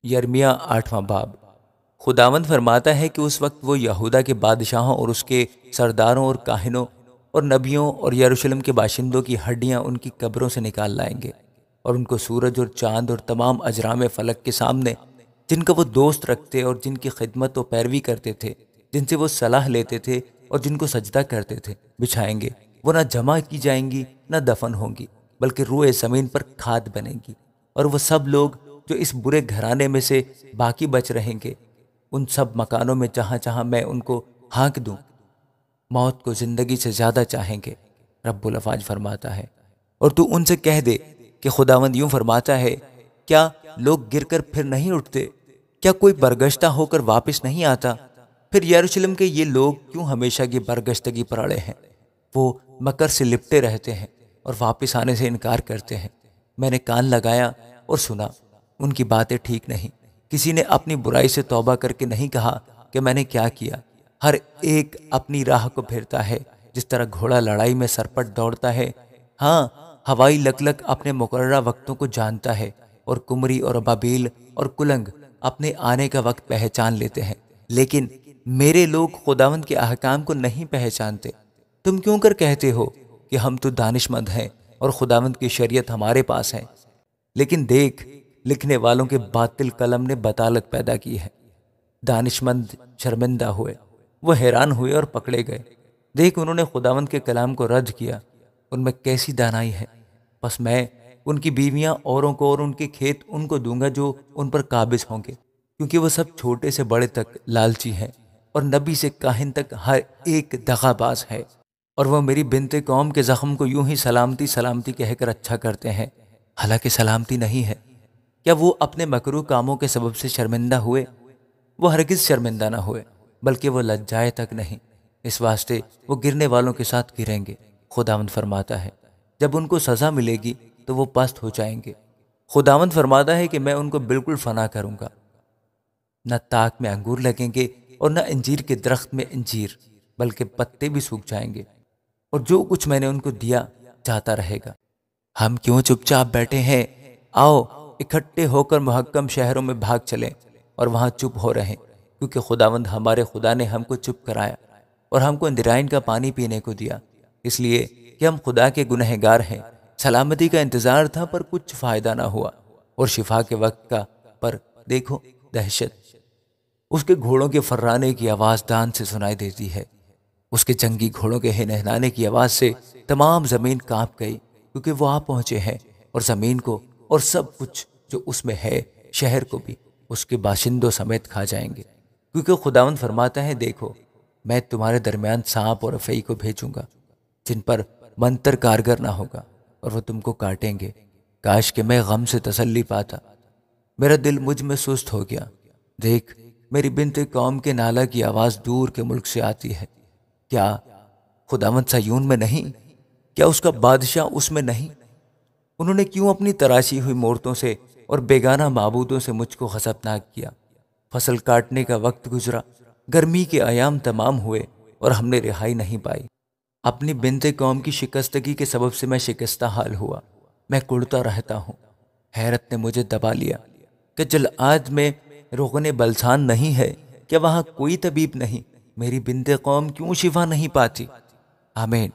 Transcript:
یرمیہ 8واں باب۔ خداوند فرماتا ہے کہ اس وقت وہ یہودا کے بادشاہوں اور اس کے سرداروں اور کاہنوں اور نبیوں اور یروشلم کے باشندوں کی ہڈیاں ان کی قبروں سے نکال لائیں گے، اور ان کو سورج اور چاند اور تمام اجرام فلک کے سامنے، جن کا وہ دوست رکھتے اور جن کی خدمت و پیروی کرتے تھے، جن سے وہ صلاح لیتے تھے اور جن کو سجدہ کرتے تھے، بچھائیں گے۔ وہ نہ جمع کی جائیں گی نہ دفن ہوں گی، بلکہ روئے زمین پر کھاد بنے گی۔ اور وہ سب لوگ جو اس برے گھرانے میں سے باقی بچ رہیں گے، ان سب مکانوں میں جہاں جہاں میں ان کو ہانک دوں، موت کو زندگی سے زیادہ چاہیں گے، رب الافواج فرماتا ہے۔ اور تو ان سے کہہ دے کہ خداوند یوں فرماتا ہے، کیا لوگ گر کر پھر نہیں اٹھتے؟ کیا کوئی برگشتہ ہو کر واپس نہیں آتا؟ پھر یروشلم کے یہ لوگ کیوں ہمیشہ کی برگشتگی پر اڑے ہیں؟ وہ مکر سے لپٹے رہتے ہیں اور واپس آنے سے انکار کرتے ہیں۔ میں نے کان لگایا اور سنا، ان کی باتیں ٹھیک نہیں۔ کسی نے اپنی برائی سے توبہ کر کے نہیں کہا کہ میں نے کیا کیا۔ ہر ایک اپنی راہ کو پھرتا ہے، جس طرح گھوڑا لڑائی میں سرپٹ دوڑتا ہے۔ ہاں، ہوائی لکلک اپنے مقررہ وقتوں کو جانتا ہے، اور کمری اور ابابیل اور کلنگ اپنے آنے کا وقت پہچان لیتے ہیں، لیکن میرے لوگ خداوند کے احکام کو نہیں پہچانتے۔ تم کیوں کر کہتے ہو کہ ہم تو دانش مند ہیں اور خداوند کی شریعت ہمارے پاس ہے؟ لیکن دیکھ، لکھنے والوں کے باطل قلم نے بطالت پیدا کی ہے۔ دانش مند شرمندہ ہوئے، وہ حیران ہوئے اور پکڑے گئے۔ دیکھ، انہوں نے خداوند کے کلام کو رد کیا، ان میں کیسی دانائی ہے۔ پس میں ان کی بیویاں اوروں کو اور ان کے کھیت ان کو دوں گا جو ان پر قابض ہوں گے، کیونکہ وہ سب چھوٹے سے بڑے تک لالچی ہیں، اور نبی سے کاہن تک ہر ایک دغا باز ہے۔ اور وہ میری بنت قوم کے زخم کو یوں ہی سلامتی سلامتی کہہ کر اچھا کرتے ہیں، حالانکہ سلامتی نہیں ہے۔ کیا وہ اپنے مکروہ کاموں کے سبب سے شرمندہ ہوئے؟ وہ ہرگز شرمندہ نہ ہوئے، بلکہ وہ لجائے تک نہیں۔ اس واسطے وہ گرنے والوں کے ساتھ گریں گے، خداوند فرماتا ہے۔ جب ان کو سزا ملے گی تو وہ پست ہو جائیں گے۔ خداوند فرماتا ہے کہ میں ان کو بالکل فنا کروں گا۔ نہ تاک میں انگور لگیں گے اور نہ انجیر کے درخت میں انجیر، بلکہ پتے بھی سوکھ جائیں گے، اور جو کچھ میں نے ان کو دیا جاتا رہے گا۔ ہم کیوں چپ چاپ بیٹھے ہیں؟ آؤ اکٹھے ہو کر محکم شہروں میں بھاگ چلیں اور وہاں چپ ہو رہیں، کیونکہ خداوند ہمارے خدا نے ہم کو چپ کرایا اور ہم کو اندرائن کا پانی پینے کو دیا، اس لیے کہ ہم خدا کے گنہگار ہیں۔ سلامتی کا انتظار تھا پر کچھ فائدہ نہ ہوا، اور شفا کے وقت کا پر دیکھو دہشت۔ اس کے گھوڑوں کے فررانے کی آواز دان سے سنائی دیتی ہے، اس کے جنگی گھوڑوں کے ہنہنانے کی آواز سے تمام زمین کانپ گئی، کیونکہ وہ آ پہنچے ہیں، اور زمین کو اور سب کچھ جو اس میں ہے، شہر کو بھی اس کے باشندوں سمیت کھا جائیں گے۔ کیونکہ خداوند فرماتا ہے، دیکھو میں تمہارے درمیان سانپ اور افعی کو بھیجوں گا، جن پر منتر کارگر نہ ہوگا، اور وہ تم کو کاٹیں گے۔ کاش کہ میں غم سے تسلی پاتا، میرا دل مجھ میں سست ہو گیا۔ دیکھ، میری بنت قوم کے نالہ کی آواز دور کے ملک سے آتی ہے۔ کیا خداوند صہیون میں نہیں؟ کیا اس کا بادشاہ اس میں نہیں؟ انہوں نے کیوں اپنی تراشی ہوئی مورتوں سے اور بیگانہ معبودوں سے مجھ کو غضبناک کیا؟ فصل کاٹنے کا وقت گزرا، گرمی کے ایام تمام ہوئے، اور ہم نے رہائی نہیں پائی۔ اپنی بنت قوم کی شکستگی کے سبب سے میں شکستہ حال ہوا، میں کڑتا رہتا ہوں۔ حیرت نے مجھے دبا لیا کہ جلعاد میں روغن بلسان نہیں ہے، کیا وہاں کوئی طبیب نہیں؟ میری بنت قوم کیوں شفا نہیں پاتی؟ آمین۔